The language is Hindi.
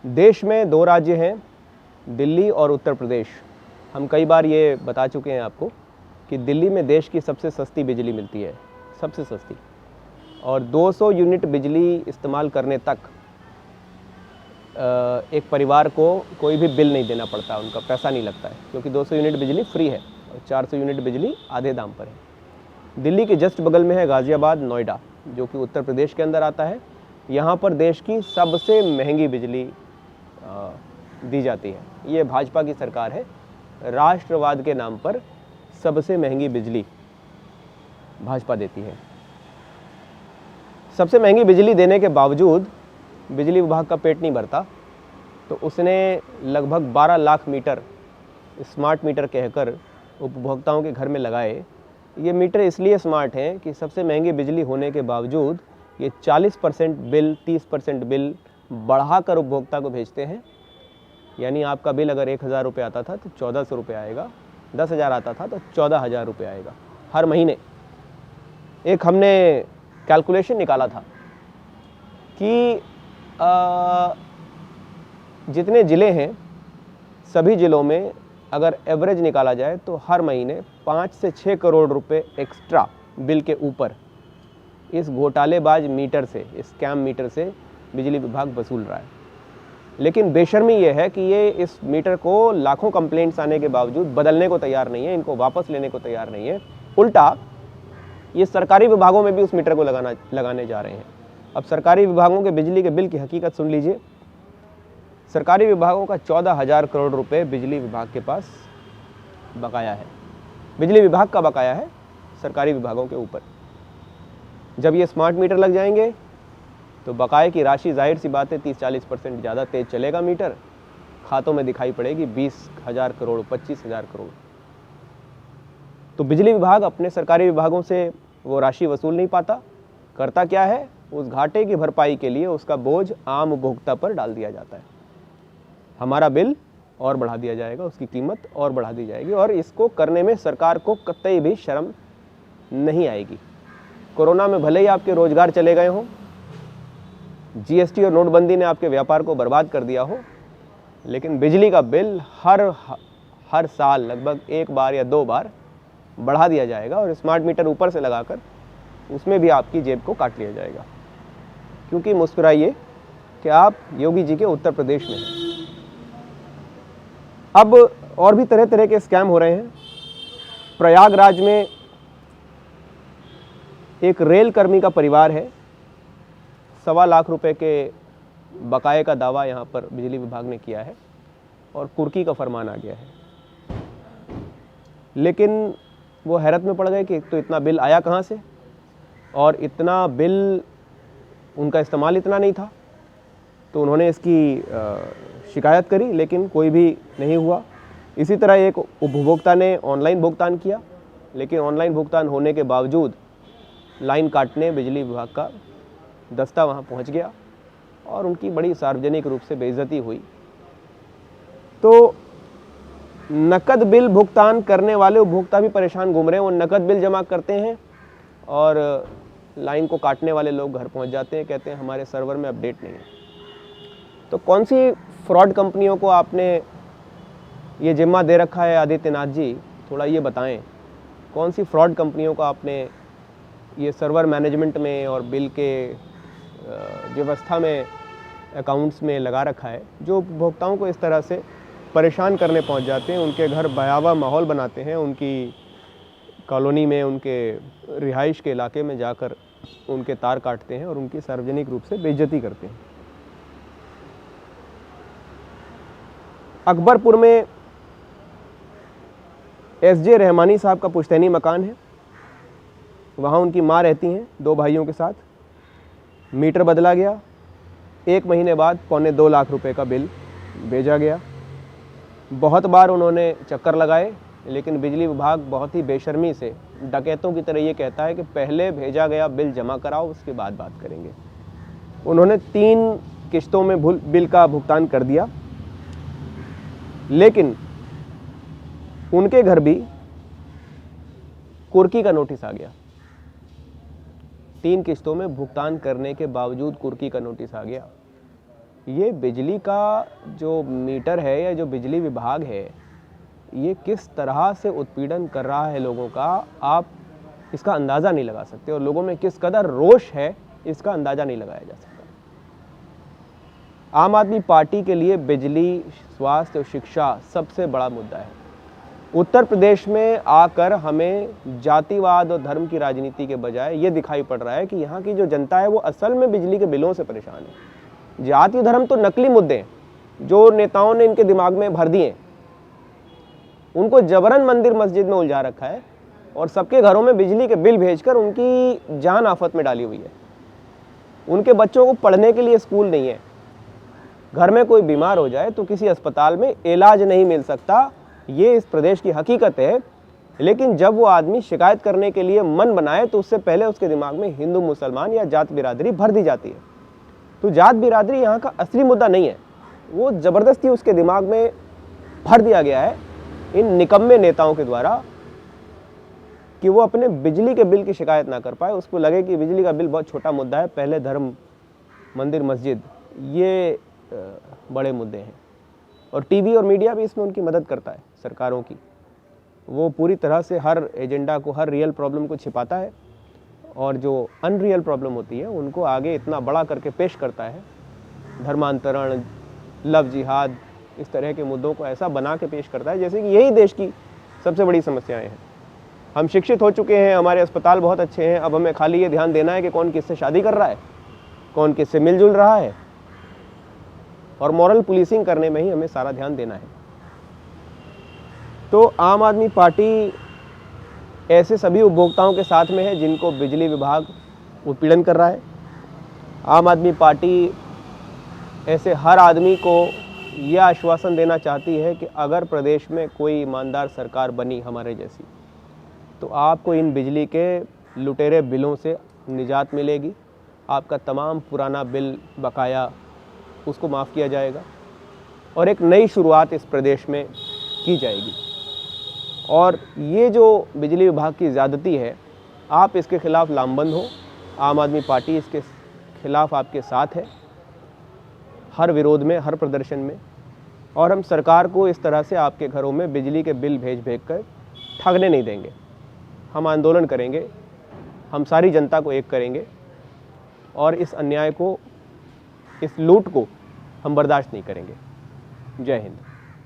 देश में दो राज्य हैं, दिल्ली और उत्तर प्रदेश। हम कई बार ये बता चुके हैं आपको कि दिल्ली में देश की सबसे सस्ती बिजली मिलती है, सबसे सस्ती, और 200 यूनिट बिजली इस्तेमाल करने तक एक परिवार को कोई भी बिल नहीं देना पड़ता, उनका पैसा नहीं लगता है, क्योंकि 200 यूनिट बिजली फ्री है और 400 यूनिट बिजली आधे दाम पर है। दिल्ली के जस्ट बगल में है गाज़ियाबाद, नोएडा, जो कि उत्तर प्रदेश के अंदर आता है। यहाँ पर देश की सबसे महंगी बिजली दी जाती है। ये भाजपा की सरकार है, राष्ट्रवाद के नाम पर सबसे महंगी बिजली भाजपा देती है। सबसे महंगी बिजली देने के बावजूद बिजली विभाग का पेट नहीं भरता, तो उसने लगभग 12 लाख मीटर स्मार्ट मीटर कहकर उपभोक्ताओं के घर में लगाए। ये मीटर इसलिए स्मार्ट हैं कि सबसे महंगी बिजली होने के बावजूद ये 40% बिल, 30% बिल बढ़ाकर उपभोक्ता को भेजते हैं। यानी आपका बिल अगर 1000 रुपये आता था तो 1400 रुपये आएगा, 10,000 आता था तो 14,000 रुपये आएगा हर महीने। एक हमने कैलकुलेशन निकाला था कि जितने ज़िले हैं सभी ज़िलों में अगर एवरेज निकाला जाए तो हर महीने 5 से 6 करोड़ रुपए एक्स्ट्रा बिल के ऊपर इस घोटालेबाज मीटर से, इस स्कैम मीटर से बिजली विभाग वसूल रहा है। लेकिन बेशर्मी ये है कि ये इस मीटर को लाखों कंप्लेंट्स आने के बावजूद बदलने को तैयार नहीं है, इनको वापस लेने को तैयार नहीं है। उल्टा ये सरकारी विभागों में भी उस मीटर को लगाने जा रहे हैं। अब सरकारी विभागों के बिजली के बिल की हकीकत सुन लीजिए। सरकारी विभागों का 14,000 करोड़ रुपए बिजली विभाग के पास बकाया है। बिजली विभाग का बकाया है सरकारी विभागों के ऊपर। जब ये स्मार्ट मीटर लग जाएंगे तो बकाये की राशि जाहिर सी बात है 30-40% ज़्यादा तेज चलेगा मीटर, खातों में दिखाई पड़ेगी 20,000 करोड़, 25,000 करोड़। तो बिजली विभाग अपने सरकारी विभागों से वो राशि वसूल नहीं पाता। करता क्या है, उस घाटे की भरपाई के लिए उसका बोझ आम उपभोक्ता पर डाल दिया जाता है। हमारा बिल और बढ़ा दिया जाएगा, उसकी कीमत और बढ़ा दी जाएगी, और इसको करने में सरकार को कतई भी शर्म नहीं आएगी। कोरोना में भले ही आपके रोजगार चले गए हों, जीएसटी और नोटबंदी ने आपके व्यापार को बर्बाद कर दिया हो, लेकिन बिजली का बिल हर साल लगभग 1 बार या 2 बार बढ़ा दिया जाएगा, और स्मार्ट मीटर ऊपर से लगाकर उसमें भी आपकी जेब को काट लिया जाएगा। क्योंकि मुस्कुराइए कि आप योगी जी के उत्तर प्रदेश में हैं। अब और भी तरह तरह के स्कैम हो रहे हैं। प्रयागराज में एक रेल कर्मी का परिवार है, 1.25 लाख रुपए के बकाये का दावा यहाँ पर बिजली विभाग ने किया है और कुर्की का फरमान आ गया है। लेकिन वो हैरत में पड़ गए कि एक तो इतना बिल आया कहाँ से, और इतना बिल उनका इस्तेमाल इतना नहीं था। तो उन्होंने इसकी शिकायत करी, लेकिन कोई भी नहीं हुआ। इसी तरह एक उपभोक्ता ने ऑनलाइन भुगतान किया, लेकिन ऑनलाइन भुगतान होने के बावजूद लाइन काटने बिजली विभाग का दस्ता वहाँ पहुँच गया और उनकी बड़ी सार्वजनिक रूप से बेइज्जती हुई। तो नकद बिल भुगतान करने वाले उपभोक्ता भी परेशान घूम रहे हैं। वो नकद बिल जमा करते हैं और लाइन को काटने वाले लोग घर पहुंच जाते हैं, कहते हैं हमारे सर्वर में अपडेट नहीं है। तो कौन सी फ्रॉड कंपनियों को आपने ये जिम्मा दे रखा है आदित्यनाथ जी, थोड़ा ये बताएं। कौन सी फ्रॉड कंपनियों को आपने ये सर्वर मैनेजमेंट में और बिल के व्यवस्था में, अकाउंट्स में लगा रखा है, जो उपभोक्ताओं को इस तरह से परेशान करने पहुंच जाते हैं, उनके घर भयावह माहौल बनाते हैं, उनकी कॉलोनी में, उनके रिहाइश के इलाके में जाकर उनके तार काटते हैं और उनकी सार्वजनिक रूप से बेइज्जती करते हैं। अकबरपुर में एसजे रहमानी साहब का पुश्तैनी मकान है। वहाँ उनकी माँ रहती हैं 2 भाइयों के साथ। मीटर बदला गया, 1 महीने बाद 2.25 लाख रुपए का बिल भेजा गया। बहुत बार उन्होंने चक्कर लगाए, लेकिन बिजली विभाग बहुत ही बेशर्मी से डकैतों की तरह ये कहता है कि पहले भेजा गया बिल जमा कराओ, उसके बाद बात करेंगे। उन्होंने 3 किश्तों में बिल का भुगतान कर दिया, लेकिन उनके घर भी कुर्की का नोटिस आ गया। 3 किस्तों में भुगतान करने के बावजूद कुर्की का नोटिस आ गया। ये बिजली का जो मीटर है या जो बिजली विभाग है, ये किस तरह से उत्पीड़न कर रहा है लोगों का, आप इसका अंदाज़ा नहीं लगा सकते। और लोगों में किस कदर रोष है, इसका अंदाज़ा नहीं लगाया जा सकता। आम आदमी पार्टी के लिए बिजली, स्वास्थ्य और शिक्षा सबसे बड़ा मुद्दा है। उत्तर प्रदेश में आकर हमें जातिवाद और धर्म की राजनीति के बजाय ये दिखाई पड़ रहा है कि यहाँ की जो जनता है वो असल में बिजली के बिलों से परेशान है। जाति धर्म तो नकली मुद्दे हैं जो नेताओं ने इनके दिमाग में भर दिए। उनको जबरन मंदिर मस्जिद में उलझा रखा है और सबके घरों में बिजली के बिल भेजकर उनकी जान आफत में डाली हुई है। उनके बच्चों को पढ़ने के लिए स्कूल नहीं है। घर में कोई बीमार हो जाए तो किसी अस्पताल में इलाज नहीं मिल सकता। ये इस प्रदेश की हकीकत है। लेकिन जब वो आदमी शिकायत करने के लिए मन बनाए तो उससे पहले उसके दिमाग में हिंदू मुसलमान या जात बिरादरी भर दी जाती है। तो जात बिरादरी यहाँ का असली मुद्दा नहीं है, वो ज़बरदस्ती उसके दिमाग में भर दिया गया है इन निकम्मे नेताओं के द्वारा कि वो अपने बिजली के बिल की शिकायत ना कर पाए। उसको लगे कि बिजली का बिल बहुत छोटा मुद्दा है, पहले धर्म, मंदिर, मस्जिद, ये बड़े मुद्दे हैं। और टीवी और मीडिया भी इसमें उनकी मदद करता है, सरकारों की। वो पूरी तरह से हर एजेंडा को, हर रियल प्रॉब्लम को छिपाता है और जो अनरियल प्रॉब्लम होती है उनको आगे इतना बड़ा करके पेश करता है। धर्मांतरण, लव जिहाद, इस तरह के मुद्दों को ऐसा बना के पेश करता है जैसे कि यही देश की सबसे बड़ी समस्याएं हैं। हम शिक्षित हो चुके हैं, हमारे अस्पताल बहुत अच्छे हैं, अब हमें खाली ये ध्यान देना है कि कौन किससे शादी कर रहा है, कौन किससे मिलजुल रहा है, और मॉरल पुलिसिंग करने में ही हमें सारा ध्यान देना है। तो आम आदमी पार्टी ऐसे सभी उपभोक्ताओं के साथ में है जिनको बिजली विभाग उत्पीड़न कर रहा है। आम आदमी पार्टी ऐसे हर आदमी को यह आश्वासन देना चाहती है कि अगर प्रदेश में कोई ईमानदार सरकार बनी हमारे जैसी, तो आपको इन बिजली के लुटेरे बिलों से निजात मिलेगी। आपका तमाम पुराना बिल बकाया उसको माफ़ किया जाएगा और एक नई शुरुआत इस प्रदेश में की जाएगी। और ये जो बिजली विभाग की ज़्यादती है, आप इसके खिलाफ़ लामबंद हो। आम आदमी पार्टी इसके खिलाफ़ आपके साथ है, हर विरोध में, हर प्रदर्शन में। और हम सरकार को इस तरह से आपके घरों में बिजली के बिल भेज कर ठगने नहीं देंगे। हम आंदोलन करेंगे, हम सारी जनता को एक करेंगे और इस अन्याय को, इस लूट को हम बर्दाश्त नहीं करेंगे। जय हिंद।